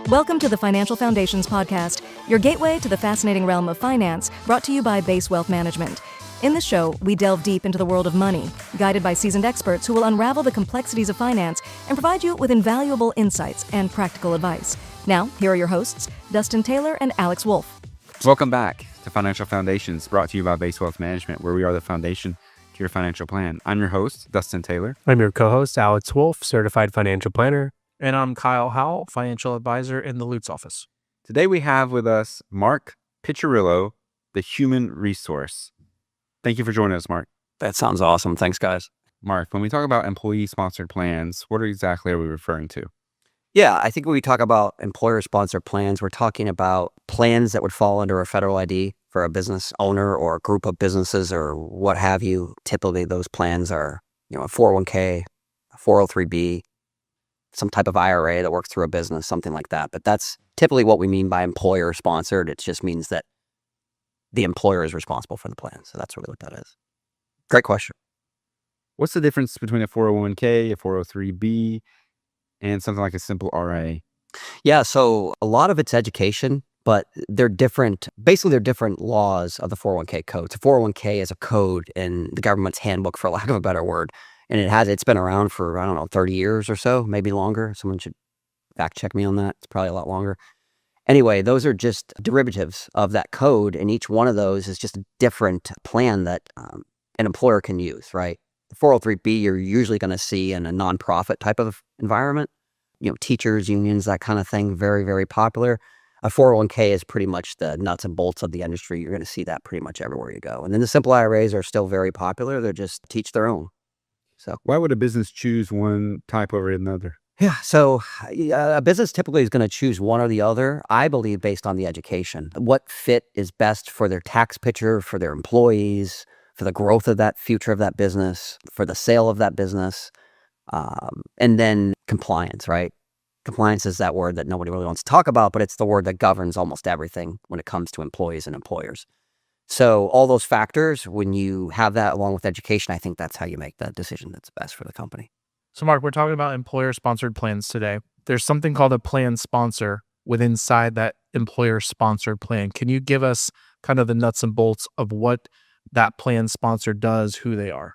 Welcome to the Financial Foundations Podcast, your gateway to the fascinating realm of finance, brought to you by Base Wealth Management. In this show, we delve deep into the world of money, guided by seasoned experts who will unravel the complexities of finance and provide you with invaluable insights and practical advice. Now, here are your hosts, Dustin Taylor and Alex Wolf. Welcome back to Financial Foundations, brought to you by Base Wealth Management, where we are the foundation to your financial plan. I'm your host, Dustin Taylor. I'm your co-host, Alex Wolf, certified financial planner. And I'm Kyle Howell, financial advisor in the Lutz office. Today we have with us Mark Piccirillo, the human resource. Thank you for joining us, Mark. That sounds awesome. Thanks, guys. Mark, when we talk about employee-sponsored plans, what exactly are we referring to? Yeah, I think when we talk about employer-sponsored plans, we're talking about plans that would fall under a federal ID for a business owner or a group of businesses or what have you. Typically, those plans are, a 401k, a 403b, some type of IRA that works through a business, something like that. But that's typically what we mean by employer-sponsored. It just means that the employer is responsible for the plan. So that's really what that is. Great question. What's the difference between a 401k, a 403b, and something like a simple RA? Yeah, so a lot of it's education, but they're different. Basically, they're different laws of the 401k code. So 401k is a code in the government's handbook, for lack of a better word. And it's been around for, 30 years or so, maybe longer. Someone should fact check me on that. It's probably a lot longer. Anyway, those are just derivatives of that code. And each one of those is just a different plan that an employer can use, right? The 403b, you're usually going to see in a nonprofit type of environment, teachers, unions, that kind of thing, very, very popular. A 401k is pretty much the nuts and bolts of the industry. You're going to see that pretty much everywhere you go. And then the simple IRAs are still very popular. They're just teach their own. So why would a business choose one type over another? Yeah, so a business typically is going to choose one or the other, I believe, based on the education. What fit is best for their tax picture, for their employees, for the growth of that future of that business, for the sale of that business, and then compliance, right? Compliance is that word that nobody really wants to talk about, but it's the word that governs almost everything when it comes to employees and employers. So all those factors, when you have that along with education, I think that's how you make that decision that's best for the company. So Mark, we're talking about employer-sponsored plans today. There's something called a plan sponsor inside that employer-sponsored plan. Can you give us kind of the nuts and bolts of what that plan sponsor does, who they are?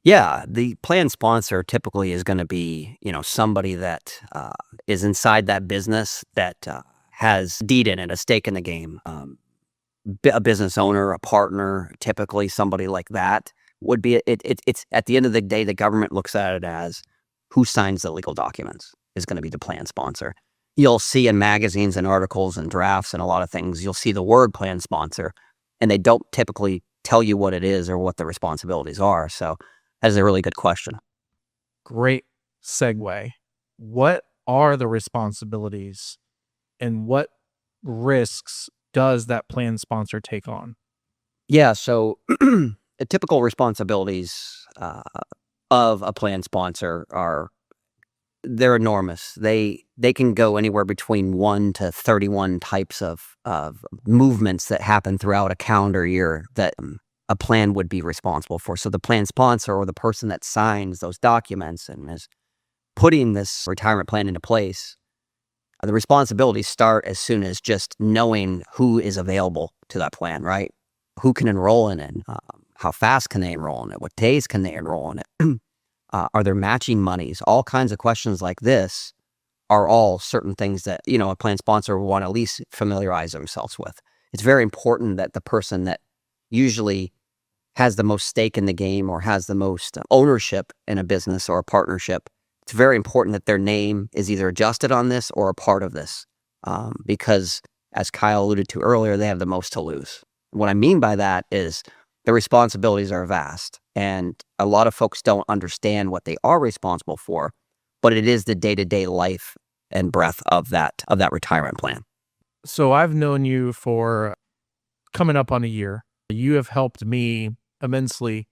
Yeah, the plan sponsor typically is going to be, somebody that is inside that business that has deed in it, a stake in the game. A business owner, a partner, typically somebody like that would be, it's at the end of the day, the government looks at it as who signs the legal documents is going to be the plan sponsor. You'll see in magazines and articles and drafts and a lot of things, you'll see the word plan sponsor, and they don't typically tell you what it is or what the responsibilities are. So that is a really good question. Great segue. What are the responsibilities and what risks does that plan sponsor take on? Yeah, so the typical responsibilities of a plan sponsor they're enormous. They can go anywhere between 1 to 31 types of movements that happen throughout a calendar year that a plan would be responsible for. So the plan sponsor, or the person that signs those documents and is putting this retirement plan into place, the responsibilities start as soon as just knowing who is available to that plan, right? Who can enroll in it? How fast can they enroll in it? What days can they enroll in it? Are there matching monies? All kinds of questions like this are all certain things that, a plan sponsor will want to at least familiarize themselves with. It's very important that the person that usually has the most stake in the game or has the most ownership in a business or a partnership, it's very important that their name is either adjusted on this or a part of this, because as Kyle alluded to earlier, they have the most to lose. What I mean by that is the responsibilities are vast, and a lot of folks don't understand what they are responsible for, but it is the day-to-day life and breath of that retirement plan. So I've known you for coming up on a year. You have helped me immensely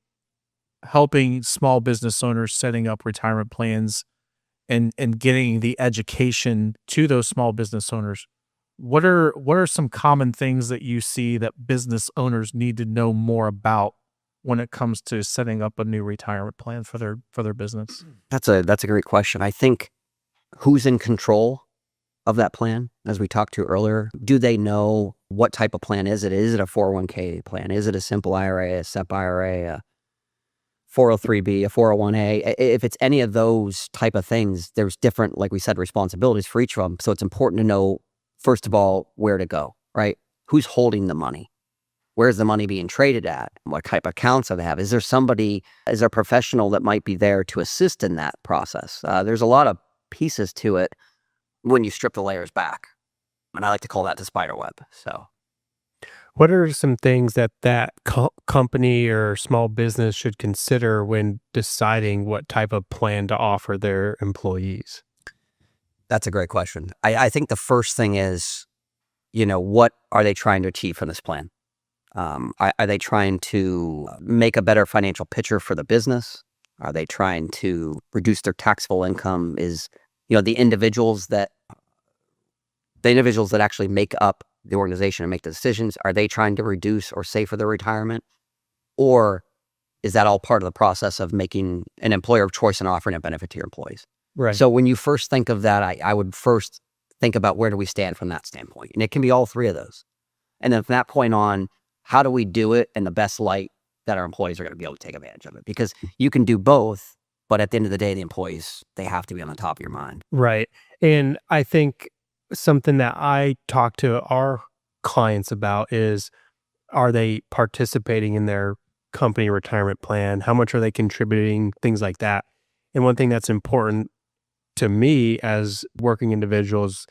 helping small business owners setting up retirement plans and getting the education to those small business owners. What are some common things that you see that business owners need to know more about when it comes to setting up a new retirement plan for their business? That's a great question. I think who's in control of that plan, as we talked to earlier? Do they know what type of plan is it? Is it a 401k plan? Is it a simple IRA, a SEP IRA, a 403b, a 401a? If it's any of those type of things, there's different, like we said, responsibilities for each of them. So it's important to know, first of all, where to go, right? Who's holding the money? Where's the money being traded at? What type of accounts do they have? Is there a professional that might be there to assist in that process? There's a lot of pieces to it when you strip the layers back. And I like to call that the spider web. So What are some things that company or small business should consider when deciding what type of plan to offer their employees? that's a great question. I think the first thing is, what are they trying to achieve from this plan? Are they trying to make a better financial picture for the business? Are they trying to reduce their taxable income? Is, the individuals that actually make up the organization and make the decisions, are they trying to reduce or save for their retirement? Or is that all part of the process of making an employer of choice and offering a benefit to your employees? Right. So when you first think of that, I would first think about where do we stand from that standpoint? And it can be all three of those. And then from that point on, how do we do it in the best light that our employees are going to be able to take advantage of it? Because you can do both, but at the end of the day, the employees, they have to be on the top of your mind. Right. And I think something that I talk to our clients about is, are they participating in their company retirement plan? How much are they contributing? Things like that. And one thing that's important to me as working individuals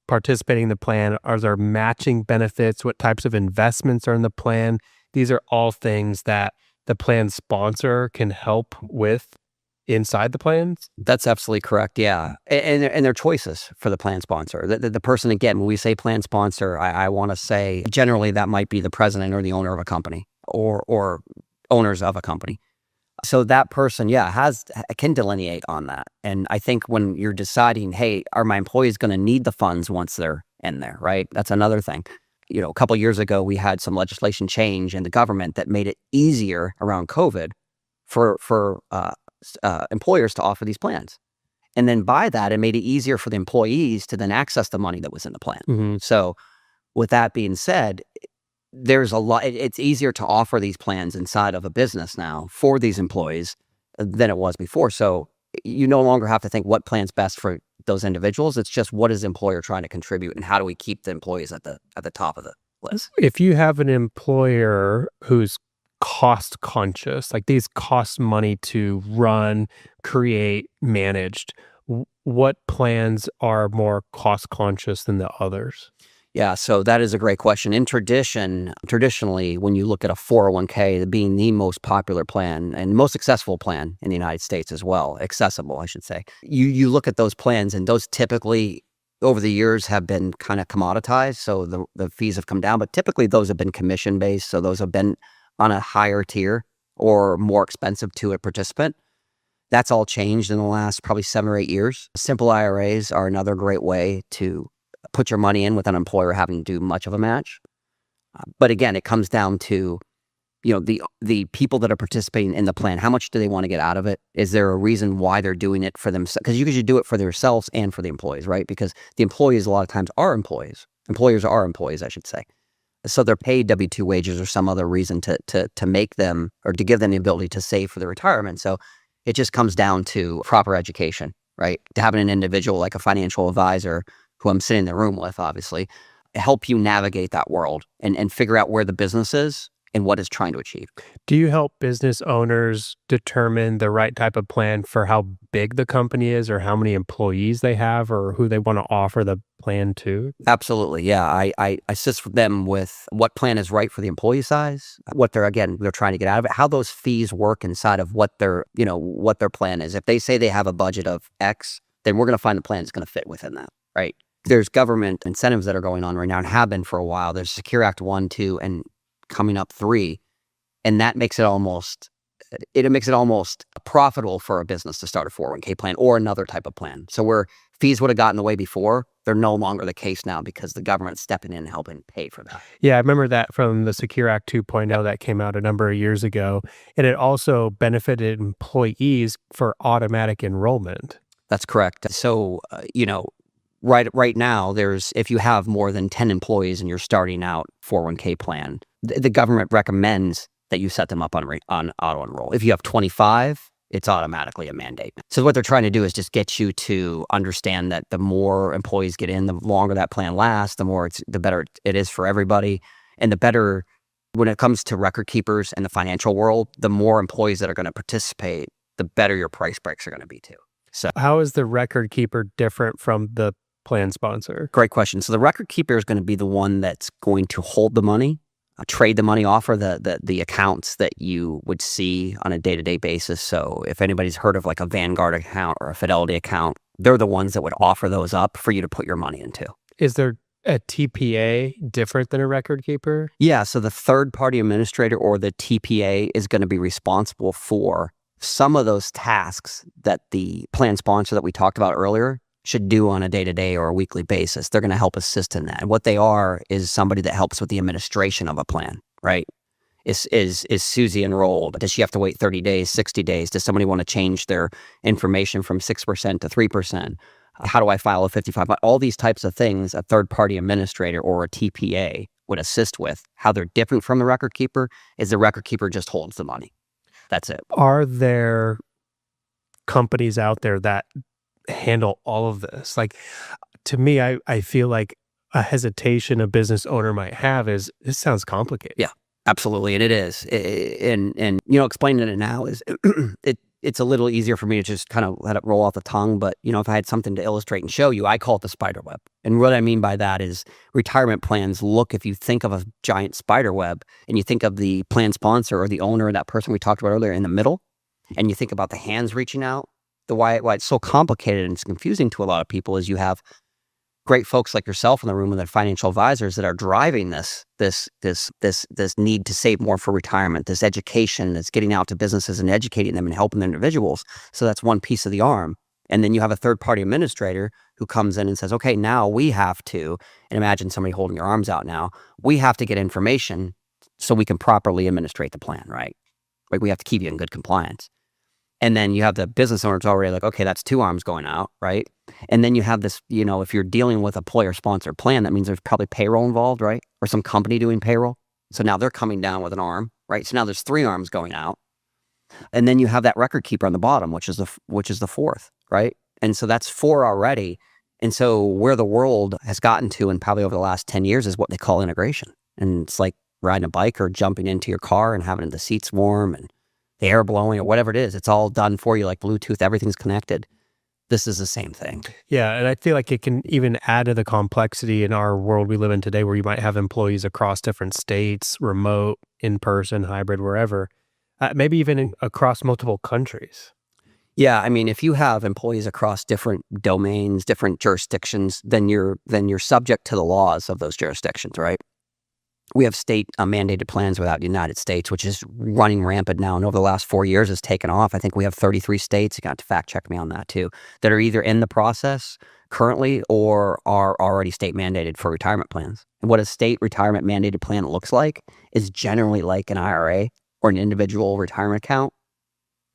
participating in the plan, are there matching benefits? What types of investments are in the plan? These are all things that the plan sponsor can help with inside the plans. That's absolutely correct. Yeah. And their choices for the plan sponsor. The person, again, when we say plan sponsor, I want to say generally that might be the president or the owner of a company or owners of a company. So that person, can delineate on that. And I think when you're deciding, hey, are my employees going to need the funds once they're in there, right? That's another thing. A couple of years ago, we had some legislation change in the government that made it easier around COVID for employers to offer these plans. And then by that, it made it easier for the employees to then access the money that was in the plan. Mm-hmm. So with that being said, there's a lot, it's easier to offer these plans inside of a business now for these employees than it was before. So you no longer have to think what plan's best for those individuals. It's just what is the employer trying to contribute and how do we keep the employees at the top of the list? If you have an employer who's cost conscious, like these cost money to run, create, managed, what plans are more cost conscious than the others? Yeah, so that is a great question. In traditionally, when you look at a 401k being the most popular plan and most successful plan in the United States as well, accessible, I should say, you look at those plans and those typically over the years have been kind of commoditized. So the fees have come down, but typically those have been commission based. So those have been on a higher tier or more expensive to a participant. That's all changed in the last probably 7 or 8 years. Simple IRAs are another great way to put your money in without an employer having to do much of a match. But again, it comes down to, the people that are participating in the plan. How much do they want to get out of it? Is there a reason why they're doing it for themselves? Because you could do it for themselves and for the employees, right? Because the employees a lot of times are employees. Employers are employees, I should say. So they're paid W-2 wages or some other reason to make them or to give them the ability to save for their retirement. So it just comes down to proper education, right? To having an individual like a financial advisor who I'm sitting in the room with, obviously, help you navigate that world and figure out where the business is and what it's trying to achieve. Do you help business owners determine the right type of plan for how big the company is or how many employees they have or who they want to offer the plan to? Absolutely. Yeah. I assist them with what plan is right for the employee size, what they're trying to get out of it, how those fees work inside of what their plan is. If they say they have a budget of X, then we're going to find the plan that's going to fit within that, right? There's government incentives that are going on right now and have been for a while. There's Secure Act 1, 2, and coming up 3. And that makes it almost profitable for a business to start a 401k plan or another type of plan. So where fees would have gotten in the way before, they're no longer the case now because the government's stepping in and helping pay for that. Yeah, I remember that from the Secure Act 2.0 that came out a number of years ago. And it also benefited employees for automatic enrollment. That's correct. So, right now, if you have more than 10 employees and you're starting out 401k plan, the government recommends that you set them up on auto enroll. If you have 25, it's automatically a mandate. So what they're trying to do is just get you to understand that the more employees get in, the longer that plan lasts, the better it is for everybody. And the better, when it comes to record keepers and the financial world, the more employees that are going to participate, the better your price breaks are going to be too. So How is the record keeper different from the plan sponsor? great question. So the record keeper is going to be the one that's going to hold the money, trade the money, offer the accounts that you would see on a day-to-day basis. So if anybody's heard of like a Vanguard account or a Fidelity account, they're the ones that would offer those up for you to put your money into. Is there a TPA different than a record keeper? Yeah, so the third-party administrator or the TPA is going to be responsible for some of those tasks that the plan sponsor that we talked about earlier should do on a day-to-day or a weekly basis. They're going to help assist in that. And what they are is somebody that helps with the administration of a plan, right? Is Susie enrolled? Does she have to wait 30 days, 60 days? Does somebody want to change their information from 6% to 3%? How do I file a 55? All these types of things, a third-party administrator or a TPA would assist with. How they're different from the record keeper is the record keeper just holds the money. That's it. Are there companies out there that handle all of this? Like, to me, I feel like a hesitation a business owner might have is, this sounds complicated. Yeah, absolutely. And it is. And explaining it now is it's a little easier for me to just kind of let it roll off the tongue. But, if I had something to illustrate and show you, I call it the spider web. And what I mean by that is retirement plans if you think of a giant spider web and you think of the plan sponsor or the owner or that person we talked about earlier in the middle, and you think about the hands reaching out, why it's so complicated and it's confusing to a lot of people is you have great folks like yourself in the room and their financial advisors that are driving this need to save more for retirement, this education that's getting out to businesses and educating them and helping the individuals. So that's one piece of the arm. And then you have a third-party administrator who comes in and says, okay, now we have to, and imagine somebody holding your arms out now, we have to get information so we can properly administrate the plan, right? Like we have to keep you in good compliance. And then you have the business owners already like, okay, that's two arms going out, right? And then you have this, if you're dealing with a employer-sponsored plan, that means there's probably payroll involved, right? Or some company doing payroll. So now they're coming down with an arm, right? So now there's three arms going out. And then you have that record keeper on the bottom, which is the fourth, right? And so that's four already. And so where the world has gotten to, and probably over the last 10 years, is what they call integration. And it's like riding a bike or jumping into your car and having the seats warm and the air blowing or whatever it is. It's all done for you, like Bluetooth, everything's connected. This is the same thing. Yeah, and I feel like it can even add to the complexity in our world we live in today, where you might have employees across different states, remote, in-person, hybrid, wherever, maybe even across multiple countries. Yeah, I mean, if you have employees across different domains, different jurisdictions, then you're subject to the laws of those jurisdictions, right? We have state mandated plans without the United States, which is running rampant now. And over the last 4 years, it's taken off. I think we have 33 states, you got to fact check me on that too, that are either in the process currently or are already state mandated for retirement plans. And what a state retirement mandated plan looks like is generally like an IRA or an individual retirement account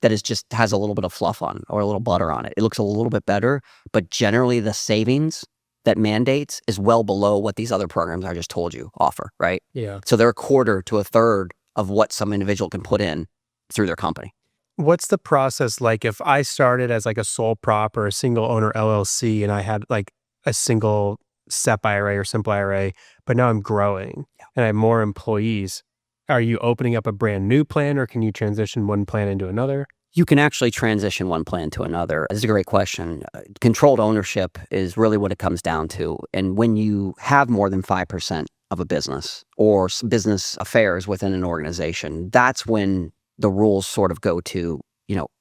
that has a little bit of fluff on it or a little butter on it. It looks a little bit better, but generally the savings that mandates is well below what these other programs I just told you offer, right? Yeah. So they're a quarter to a third of what some individual can put in through their company. What's the process like if I started as like a sole prop or a single owner LLC and I had like a single SEP IRA or simple IRA, but now I'm growing and I have more employees? Are you opening up a brand new plan or can you transition one plan into another? You can actually transition one plan to another. This is a great question. Controlled ownership is really what it comes down to. And when you have more than 5% of a business or business affairs within an organization, that's when the rules sort of go to,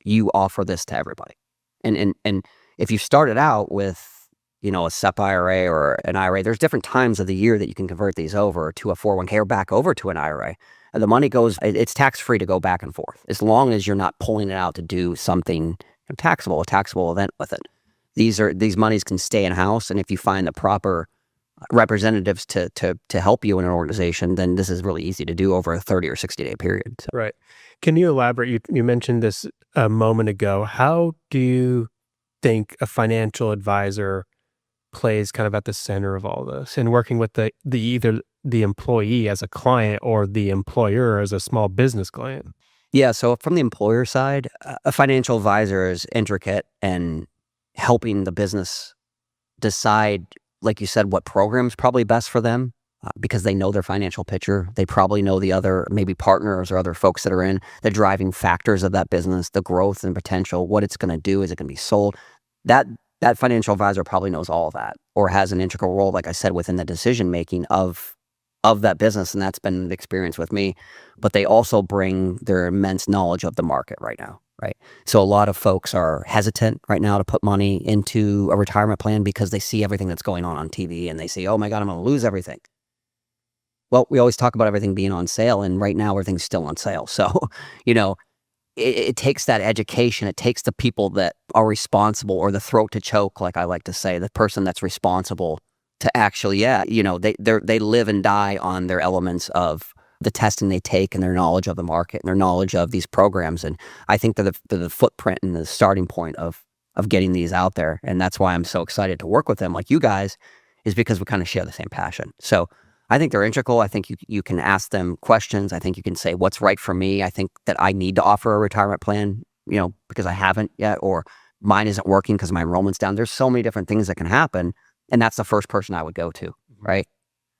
you offer this to everybody. And if you started out with, a SEP IRA or an IRA, there's different times of the year that you can convert these over to a 401k or back over to an IRA. And the money it's tax-free to go back and forth, as long as you're not pulling it out to do something a taxable event with it. These monies can stay in-house, and if you find the proper representatives to help you in an organization, then this is really easy to do over a 30 or 60-day period. So. Right. Can you elaborate? You mentioned this a moment ago. How do you think a financial advisor plays kind of at the center of all this, and working with the either the employee as a client or the employer as a small business client? Yeah, so from the employer side, a financial advisor is intricate and helping the business decide, like you said, what program's probably best for them because they know their financial picture. They probably know the other maybe partners or other folks that are in the driving factors of that business, the growth and potential, what it's going to do, is it going to be sold? That financial advisor probably knows all of that, or has an integral role, like I said, within the decision making of that business, and that's been the experience with me. But they also bring their immense knowledge of the market right now, right? So a lot of folks are hesitant right now to put money into a retirement plan because they see everything that's going on TV, and they say, oh my God, I'm going to lose everything. Well, we always talk about everything being on sale, and right now everything's still on sale. So, it takes that education. It takes the people that are responsible, or the throat to choke, like I like to say, the person that's responsible to actually, they live and die on their elements of the testing they take and their knowledge of the market and their knowledge of these programs. And I think they're the footprint and the starting point of getting these out there. And that's why I'm so excited to work with them, like you guys, is because we kind of share the same passion. So I think they're integral. I think you can ask them questions. I think you can say, what's right for me? I think that I need to offer a retirement plan, because I haven't yet, or mine isn't working because my enrollment's down. There's so many different things that can happen. And that's the first person I would go to, right?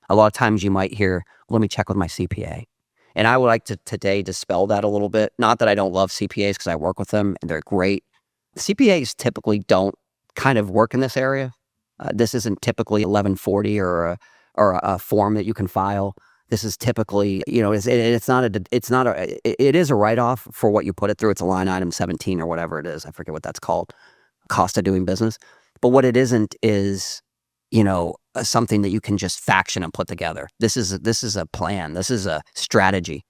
A lot of times you might hear, let me check with my CPA. And I would like to today dispel that a little bit. Not that I don't love CPAs, because I work with them and they're great. CPAs typically don't kind of work in this area. This isn't typically 1140 or a form that you can file. This is typically, it is a write-off for what you put it through. It's a line item 17 or whatever it is. I forget what that's called. Cost of doing business. But what it isn't is, something that you can just faction and put together. This is a plan. This is a strategy.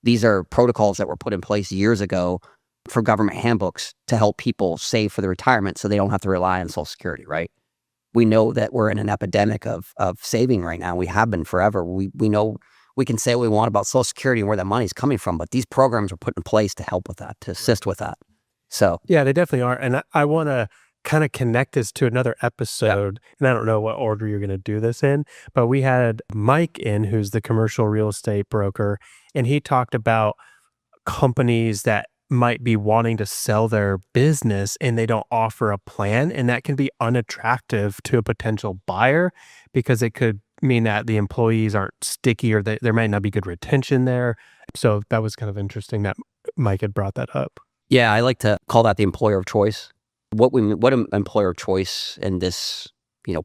These are protocols that were put in place years ago for government handbooks to help people save for their retirement so they don't have to rely on Social Security, right? We know that we're in an epidemic of saving right now. We have been forever. We know we can say what we want about Social Security and where that money's coming from, but these programs are put in place to help with that, to assist with that. So yeah, they definitely are. And I want to kind of connect this to another episode. Yep. And I don't know what order you're going to do this in, but we had Mike in, who's the commercial real estate broker, and he talked about companies that might be wanting to sell their business and they don't offer a plan, and that can be unattractive to a potential buyer because it could mean that the employees aren't sticky, or there might not be good retention there. So that was kind of interesting that Mike had brought that up. Yeah, I like to call that the employer of choice. What an employer of choice in this,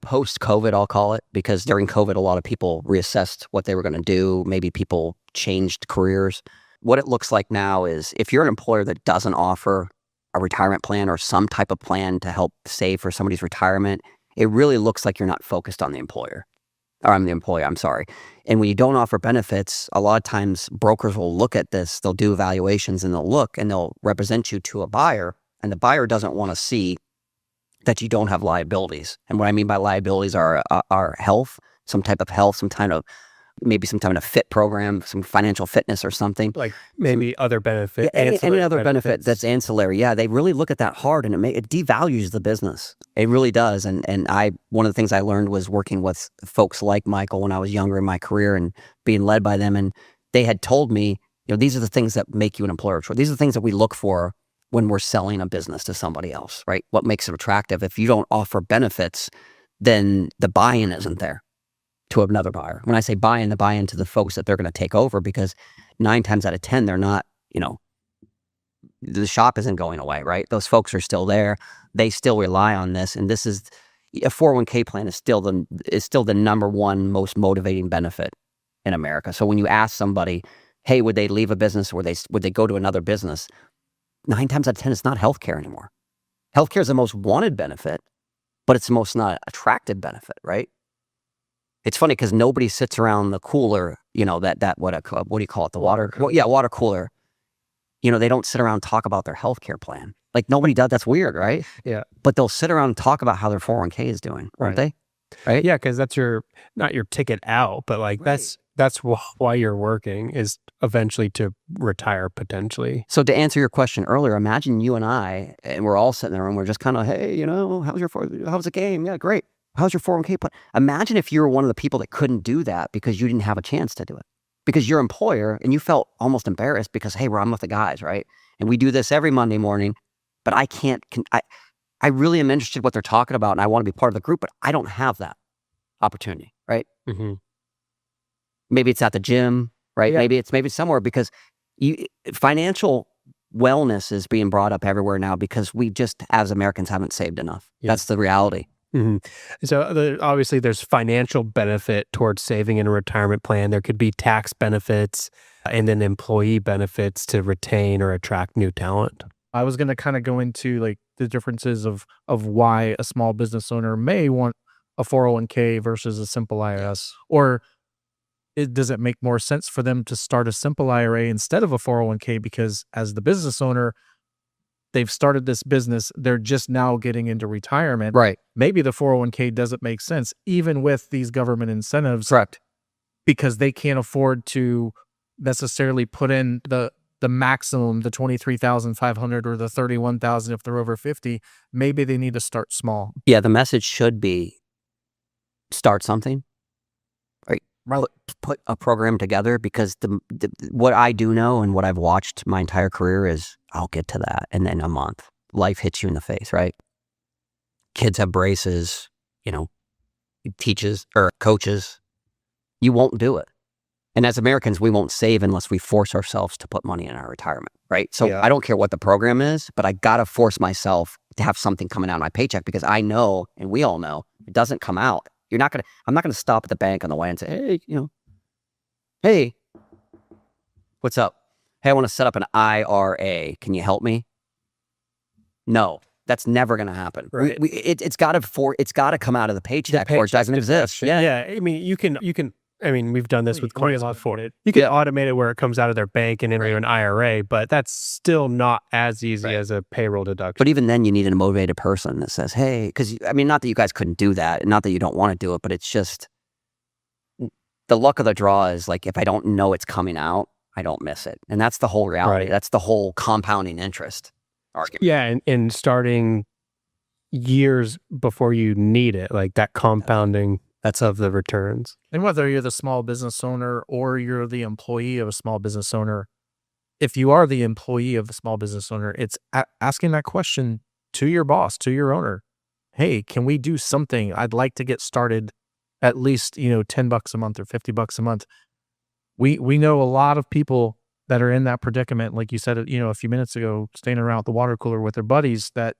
post-COVID, I'll call it, because during COVID, a lot of people reassessed what they were going to do. Maybe people changed careers. What it looks like now is, if you're an employer that doesn't offer a retirement plan or some type of plan to help save for somebody's retirement, it really looks like you're not focused on the employer. Or I'm the employee, I'm sorry. And when you don't offer benefits, a lot of times brokers will look at this, they'll do evaluations, and they'll represent you to a buyer. And the buyer doesn't want to see that you don't have liabilities. And what I mean by liabilities are health, some type of health, maybe some kind of fit program, some financial fitness or something. Like maybe other benefit. Any other benefit that's ancillary. Yeah, they really look at that hard, and it devalues the business. It really does. And one of the things I learned was working with folks like Michael when I was younger in my career and being led by them. And they had told me, these are the things that make you an employer of choice. These are the things that we look for when we're selling a business to somebody else, right? What makes it attractive? If you don't offer benefits, then the buy-in isn't there to another buyer. When I say buy-in, the buy-in to the folks that they're going to take over, because 9 times out of 10, they're not, the shop isn't going away, right? Those folks are still there. They still rely on this. And this is, a 401k plan is still the number one most motivating benefit in America. So when you ask somebody, hey, would they leave a business, or would they go to another business? 9 times out of 10, it's not healthcare anymore. Healthcare is the most wanted benefit, but it's the most not attractive benefit, right? It's funny because nobody sits around the cooler, what do you call it? The water cooler. They don't sit around and talk about their healthcare plan. Like, nobody does. That's weird, right? Yeah. But they'll sit around and talk about how their 401k is doing, aren't they? Right? Yeah, because that's not your ticket out, but like right. That's why you're working, is eventually to retire potentially. So to answer your question earlier, imagine you and I, and we're all sitting there and we're just kind of, hey, how's the game? Yeah, great. How's your 401k plan? Imagine if you were one of the people that couldn't do that because you didn't have a chance to do it. Because your employer, and you felt almost embarrassed because, hey, I'm with the guys, right? And we do this every Monday morning, but I can't, I really am interested in what they're talking about and I want to be part of the group, but I don't have that opportunity, right? Mm-hmm. Maybe it's at the gym, right? Yeah. Maybe it's somewhere because financial wellness is being brought up everywhere now because we just, as Americans, haven't saved enough. Yeah. That's the reality. Mm-hmm. So obviously there's financial benefit towards saving in a retirement plan. There could be tax benefits and then employee benefits to retain or attract new talent. I was going to kind of go into like the differences of why a small business owner may want a 401k versus a simple IRS, or does it make more sense for them to start a simple IRA instead of a 401k? Because as the business owner, they've started this business, they're just now getting into retirement. Right. Maybe the 401k doesn't make sense, even with these government incentives. Correct. Because they can't afford to necessarily put in the maximum, the 23,500 or the 31,000 if they're over 50. Maybe they need to start small. Yeah, the message should be start something. Right. Put a program together because what I do know and what I've watched my entire career is I'll get to that. And then a month, life hits you in the face, right? Kids have braces, teachers or coaches. You won't do it. And as Americans, we won't save unless we force ourselves to put money in our retirement, right? So I don't care what the program is, but I got to force myself to have something coming out of my paycheck because I know, and we all know, it doesn't come out. I'm not going to stop at the bank on the way and say, hey, what's up? Hey, I want to set up an IRA. Can you help me? No, that's never going to happen. Right. It's got to come out of the paycheck or it doesn't exist. Yeah. I mean, you can. I mean, we've done this with clients before. You can Yeah. automate it where it comes out of their bank and into an IRA, but that's still not as easy as a payroll deduction. But even then, you need a motivated person that says, hey, because not that you guys couldn't do that, and not that you don't want to do it, but it's just the luck of the draw is like, if I don't know it's coming out, I don't miss it. And that's the whole reality. Right. That's the whole compounding interest argument. Yeah, and starting years before you need it, like that compounding that's of the returns. And whether you're the small business owner or you're the employee of a small business owner, if you are the employee of a small business owner, it's asking that question to your boss, to your owner. Hey, can we do something? I'd like to get started at least, $10 a month or $50 a month. We know a lot of people that are in that predicament, like you said, a few minutes ago, staying around at the water cooler with their buddies that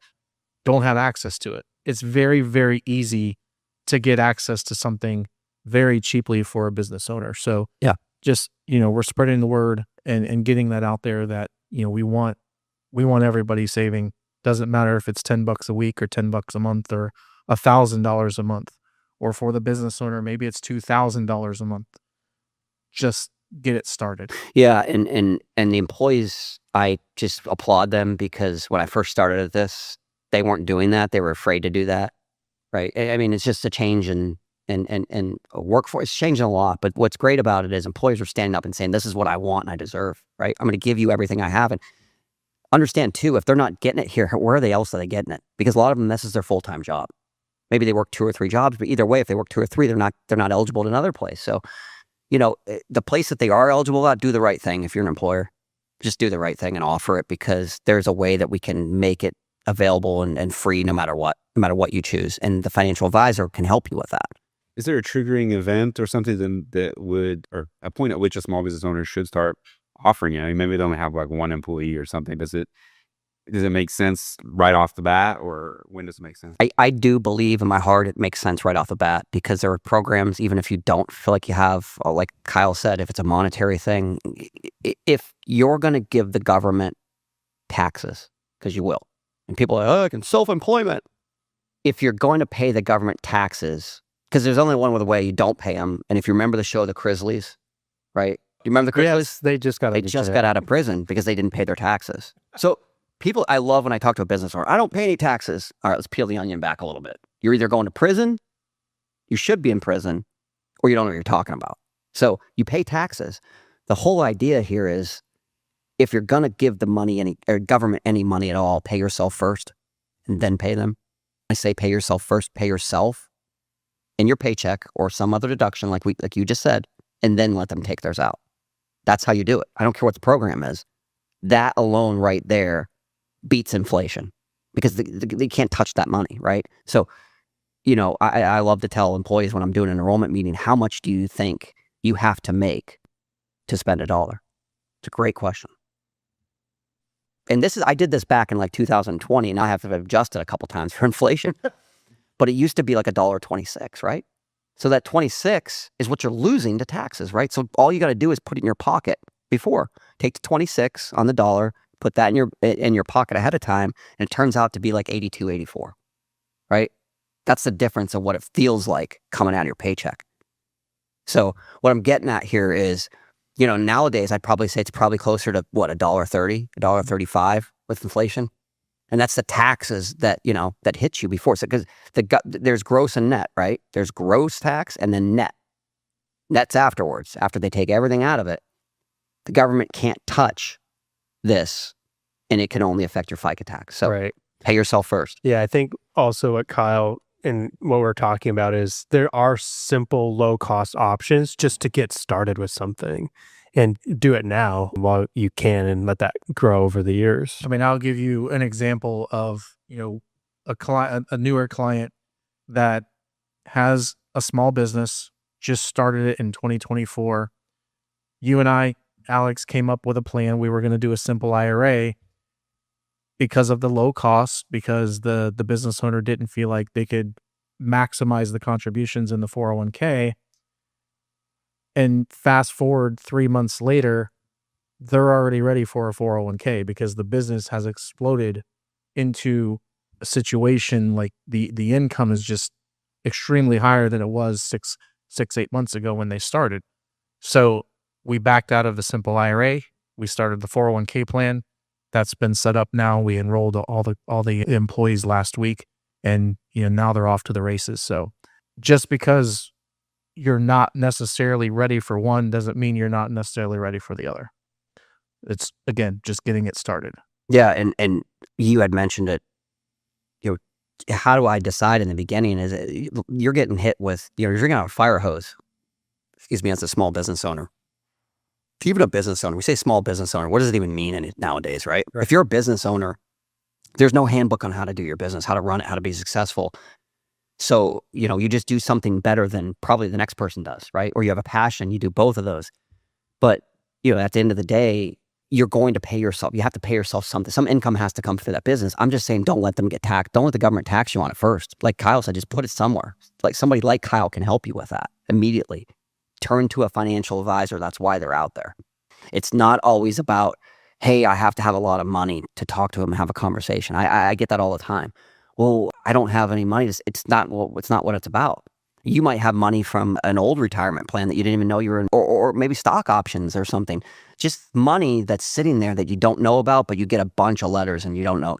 don't have access to it. It's very, very easy to get access to something very cheaply for a business owner. So yeah, just, we're spreading the word and getting that out there that, we want everybody saving. Doesn't matter if it's $10 a week or $10 a month or $1,000 a month, or for the business owner, maybe it's $2,000 a month. Just get it started. Yeah. And the employees, I just applaud them because when I first started at this, they weren't doing that. They were afraid to do that. Right. I mean, it's just a change in a workforce. It's changing a lot. But what's great about it is employers are standing up and saying, this is what I want and I deserve. Right. I'm going to give you everything I have. And understand, too, if they're not getting it here, where else are they getting it? Because a lot of them, this is their full-time job. Maybe they work 2 or 3 jobs. But either way, if they work 2 or 3, they're not eligible at another place. So, the place that they are eligible at, do the right thing. If you're an employer, just do the right thing and offer it because there's a way that we can make it available and free no matter what you choose. And the financial advisor can help you with that. Is there a triggering event or something that would, or a point at which a small business owner should start offering it? I mean, maybe they only have like 1 employee or something. Does it make sense right off the bat, or when does it make sense? I do believe in my heart it makes sense right off the bat because there are programs, even if you don't feel like you have, like Kyle said, if it's a monetary thing, if you're going to give the government taxes, because you will, and people are like, I can self-employment. If you're going to pay the government taxes, because there's only one other way you don't pay them. And if you remember the show, The Grizzlies, right? Do you remember The Grizzlies? Yes, they just got out of prison because they didn't pay their taxes. So people, I love when I talk to a business owner, I don't pay any taxes. All right, let's peel the onion back a little bit. You're either going to prison, you should be in prison, or you don't know what you're talking about. So you pay taxes. The whole idea here is if you're going to give the money government any money at all, pay yourself first and then pay them. I say pay yourself first, pay yourself, in your paycheck or some other deduction like you just said, and then let them take theirs out. That's how you do it. I don't care what the program is. That alone right there beats inflation because they can't touch that money, right? So, I love to tell employees when I'm doing an enrollment meeting, how much do you think you have to make to spend $1? It's a great question. And I did this back in like 2020, and I have to adjust it a couple times for inflation. But it used to be like $1.26, right? So that 26 is what you're losing to taxes, right? So all you got to do is put it in your pocket before. Take the 26 on the dollar, put that in your pocket ahead of time, and it turns out to be like 82, 84, right? That's the difference of what it feels like coming out of your paycheck. So what I'm getting at here is, nowadays I'd probably say it's probably closer to what, $1.30, $1.35 with inflation. And that's the taxes that, that hits you before. So because there's gross and net, right? There's gross tax and then net. Net's afterwards. After they take everything out of it, the government can't touch this, and it can only affect your FICA tax. So pay yourself first. Yeah, I think also what Kyle and what we're talking about is there are simple low-cost options just to get started with something. And do it now while you can and let that grow over the years. I mean, I'll give you an example of, a newer client that has a small business, just started it in 2024. You and I, Alex, came up with a plan. We were going to do a simple IRA because of the low costs, because the business owner didn't feel like they could maximize the contributions in the 401k. And fast forward 3 months later, they're already ready for a 401k because the business has exploded into a situation like the income is just extremely higher than it was 8 months ago when they started. So we backed out of the simple IRA. We started the 401k plan. That's been set up now. We enrolled all the employees last week, and now they're off to the races. So just because you're not necessarily ready for one doesn't mean you're not necessarily ready for the other. It's, again, just getting it started. Yeah, and you had mentioned it. How do I decide in the beginning? Is it, you're getting hit with, you're drinking out a fire hose. Excuse me, as a small business owner. Even a business owner, we say small business owner, what does it even mean nowadays, right? If you're a business owner, there's no handbook on how to do your business, how to run it, how to be successful. So, you just do something better than probably the next person does, right? Or you have a passion, you do both of those. But, at the end of the day, you're going to pay yourself. You have to pay yourself something. Some income has to come through that business. I'm just saying, don't let them get taxed. Don't let the government tax you on it first. Like Kyle said, just put it somewhere. Like somebody like Kyle can help you with that immediately. Turn to a financial advisor. That's why they're out there. It's not always about, hey, I have to have a lot of money to talk to them and have a conversation. I get that all the time. Well, I don't have any money. It's not what it's about. You might have money from an old retirement plan that you didn't even know you were in, or maybe stock options or something. Just money that's sitting there that you don't know about, but you get a bunch of letters and you don't know,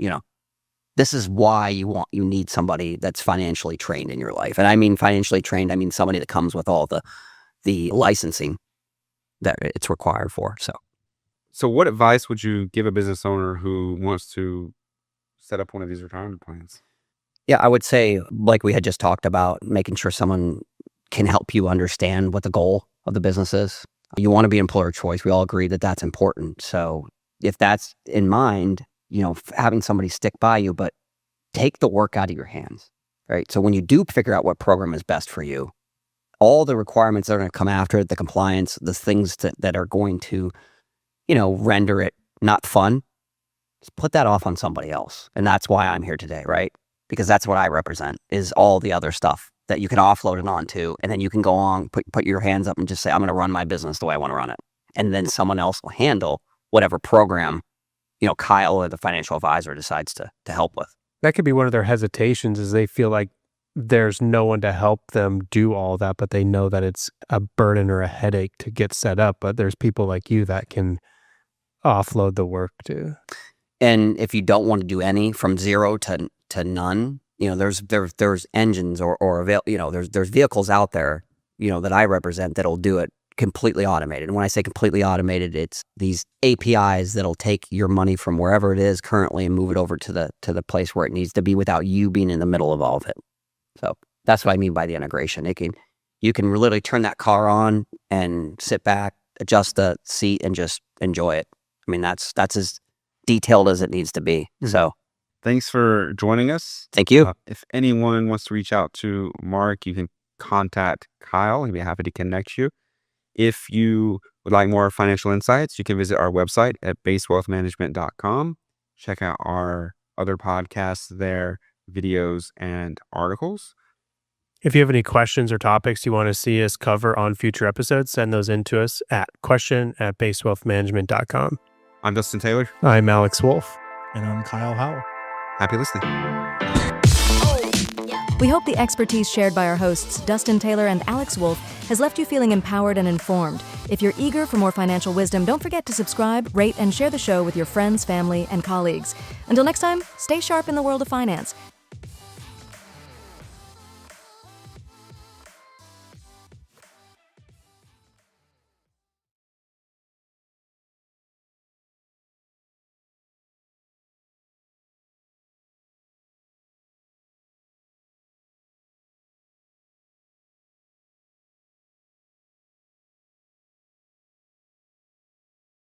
This is why you need somebody that's financially trained in your life. And I mean financially trained, I mean somebody that comes with all the licensing that it's required for. So what advice would you give a business owner who wants to set up one of these retirement plans? Yeah, I would say, like we had just talked about, making sure someone can help you understand what the goal of the business is. You want to be employer of choice. We all agree that that's important. So if that's in mind, having somebody stick by you, but take the work out of your hands, right? So when you do figure out what program is best for you, all the requirements that are going to come after it, the compliance, the things that are going to, render it not fun, just put that off on somebody else. And that's why I'm here today, right? Because that's what I represent, is all the other stuff that you can offload it onto, and then you can go on, put your hands up and just say, I'm going to run my business the way I want to run it. And then someone else will handle whatever program, Kyle or the financial advisor decides to help with. That could be one of their hesitations, is they feel like there's no one to help them do all that, but they know that it's a burden or a headache to get set up. But there's people like you that can offload the work too. And if you don't want to do any, from zero to none, there's engines or there's vehicles out there, that I represent that'll do it completely automated. And when I say completely automated, it's these APIs that'll take your money from wherever it is currently and move it over to the place where it needs to be without you being in the middle of all of it. So That's what I mean by the integration. You can literally turn that car on and sit back, adjust the seat, and just enjoy it. I mean, that's as detailed as it needs to be. So Thanks for joining us. thank you. If anyone wants to reach out to Mark, you can contact Kyle. He'd be happy to connect you. If you would like more financial insights, you can visit our website at basewealthmanagement.com. Check out our other podcasts there, videos, and articles. If you have any questions or topics you want to see us cover on future episodes, send those in to us at question@basewealthmanagement.com. I'm Dustin Taylor. I'm Alex Wolf. And I'm Kyle Howell. Happy listening. We hope the expertise shared by our hosts, Dustin Taylor and Alex Wolf, has left you feeling empowered and informed. If you're eager for more financial wisdom, don't forget to subscribe, rate, and share the show with your friends, family, and colleagues. Until next time, stay sharp in the world of finance.